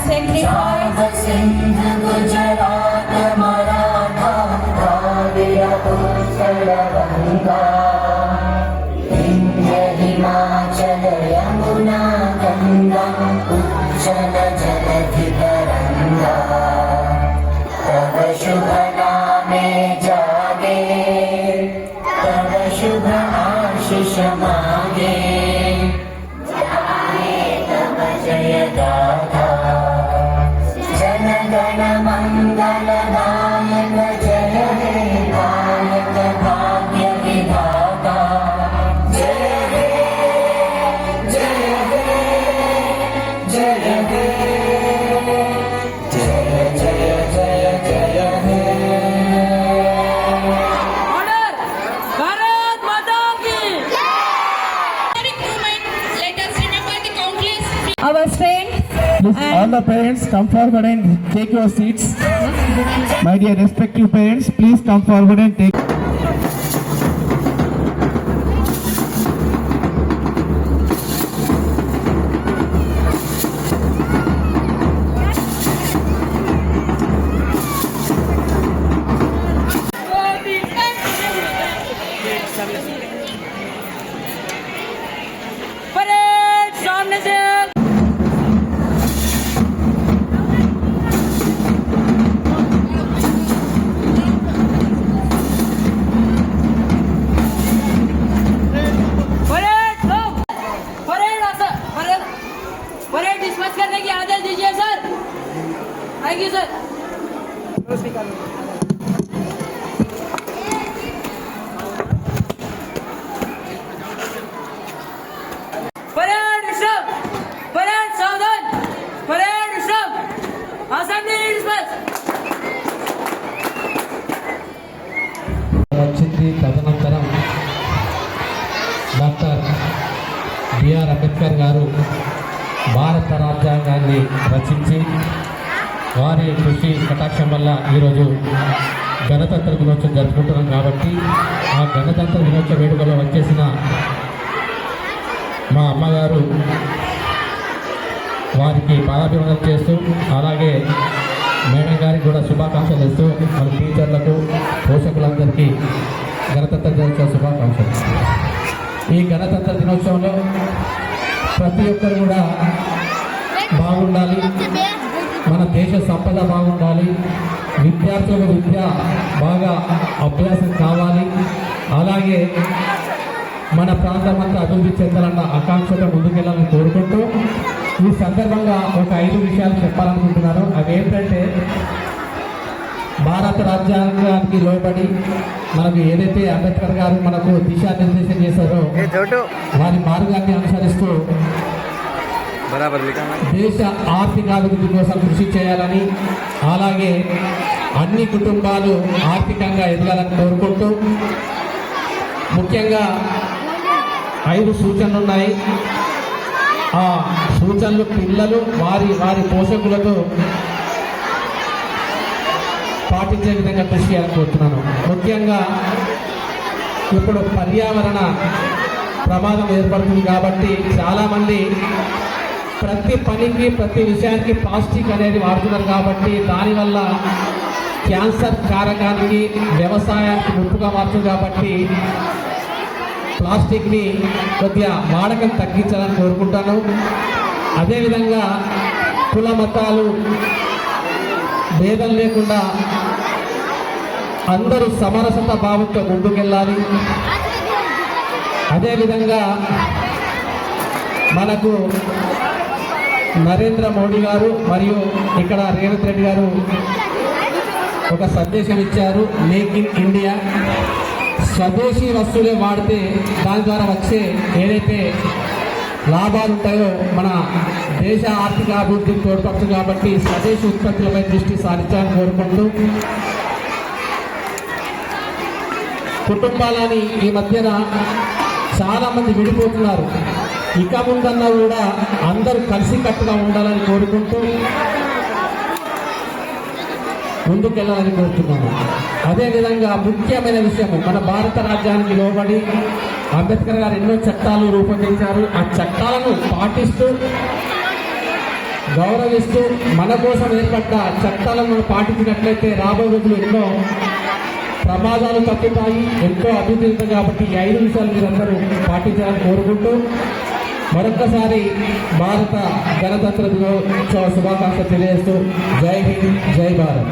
sacrifice. Sindh, Gujarat, Maratha, Kavya, Uttara, Ganga, Indra, Himachal, Yamuna, Ganga, Ujjala, Jaladhi, Taranga, Tav Shubha Name Jage, Tav Shubha Ashish Mange, Jage Tav Jaya Gata, Jana Gana Mangala Nayaka, Jaya He Nayaka, Bhagya Vidhata, Jaya He, Jaya He, Jaya He, Jaya Jaya Jaya Jaya He. Order! Bharat Mata ki! Historic moment. Let us remember the countless Our strength Please, all the parents come forward and take your seats. My dear respective parents, please come forward and take. Parade सामने से parade लोग parade dispatch करने की आदेश दीजिए sir. Thank you sir. Parade विश्राम, parade सावधान, parade विश्राम, assembly dispatch. వచ్చింది. తదనంతరం డాక్టర్ బిఆర్ అంబేద్కర్ గారు భారత రాజ్యాంగాన్ని రచించి వారి కృషి కటాక్షం వల్ల ఈరోజు గణతంత్ర దినోత్సవం జరుపుకుంటున్నాం. కాబట్టి ఆ గణతంత్ర దినోత్సవ వేడుకలో వచ్చేసిన మా అమ్మగారు వారికి పాదాభివందనం చేస్తూ, అలాగే మేడం గారికి కూడా శుభాకాంక్షలు ఇస్తూ, మన టీచర్లకు పోషకులందరికీ గణతంత్ర దినోత్సవ శుభాకాంక్షలు. ఈ గణతంత్ర దినోత్సవంలో ప్రతి ఒక్కరు కూడా బాగుండాలి, మన దేశ సంపద బాగుండాలి, విద్యార్థులకు విద్య బాగా అభ్యాసం కావాలి, అలాగే మన ప్రాంతం అంతా అభివృద్ధి చెందాలన్న ఆకాంక్షతో ముందుకెళ్ళాలని కోరుకుంటూ ఈ సందర్భంగా ఒక 5 విషయాలు చెప్పాలనుకుంటున్నాను. అవి ఏంటంటే, భారత రాజ్యాంగానికి లోబడి మనకు ఏదైతే అంబేద్కర్ గారు మనకు దిశానిర్దేశం చేశారో వారి మార్గాన్ని అనుసరిస్తూ దేశ ఆర్థికాభివృద్ధి కోసం కృషి చేయాలని, అలాగే అన్ని కుటుంబాలు ఆర్థికంగా ఎదగాలని కోరుకుంటూ, ముఖ్యంగా 5 సూచనలు ఉన్నాయి. ఆ సూచనలు పిల్లలు వారి వారి పోషకులతో పాటించే విధంగా కృషి చేయాలని కోరుతున్నాను. ముఖ్యంగా ఇప్పుడు పర్యావరణ ప్రమాదం ఏర్పడుతుంది కాబట్టి చాలామంది ప్రతి పనికి ప్రతి విషయానికి ప్లాస్టిక్ అనేది వాడుతున్నారు. కాబట్టి దానివల్ల క్యాన్సర్ కారకానికి వ్యవసాయానికి ముప్పుగా మారుతుంది. కాబట్టి ప్లాస్టిక్ని కొద్దిగా వాడకం తగ్గించాలని కోరుకుంటాను. అదేవిధంగా కుల మతాలు భేదం లేకుండా అందరూ సమరసత భావంతో ముందుకెళ్ళాలి. అదేవిధంగా మనకు నరేంద్ర మోడీ గారు మరియు ఇక్కడ రేవంత్ రెడ్డి గారు ఒక సందేశం ఇచ్చారు, మేక్ ఇన్ ఇండియా. స్వదేశీ వస్తువులే వాడితే దాని ద్వారా వచ్చే ఏదైతే లాభాలు ఉంటాయో మన దేశ ఆర్థిక అభివృద్ధికి తోడ్పడుతుంది. కాబట్టి స్వదేశీ ఉత్పత్తులపై దృష్టి సారించాలని కోరుకుంటూ, కుటుంబాలని ఈ మధ్యన చాలామంది విడిపోతున్నారు. ఇక ముందన్నా కూడా అందరూ కలిసికట్టుగా ఉండాలని కోరుకుంటూ ముందుకెళ్ళాలని కోరుతున్నాను. అదేవిధంగా ముఖ్యమైన విషయం, మన భారత రాజ్యానికి లోబడి అంబేద్కర్ గారు ఎన్నో చట్టాలు రూపొందించారు. ఆ చట్టాలను పాటిస్తూ గౌరవిస్తూ మన కోసం ఏర్పడ్డ చట్టాలను మనం పాటించినట్లయితే రాబోయే రోజులు ఎన్నో ప్రమాదాలు తప్పుతాయి, ఎంతో అభివృద్ధి ఉంటుంది. కాబట్టి ఈ 5 విషయాలు మీరందరూ పాటించాలని కోరుకుంటూ మరొక్కసారి భారత గణతంత్ర దినోత్సవ శుభాకాంక్షలు తెలియజేస్తూ జై హింద్, జై భారత్.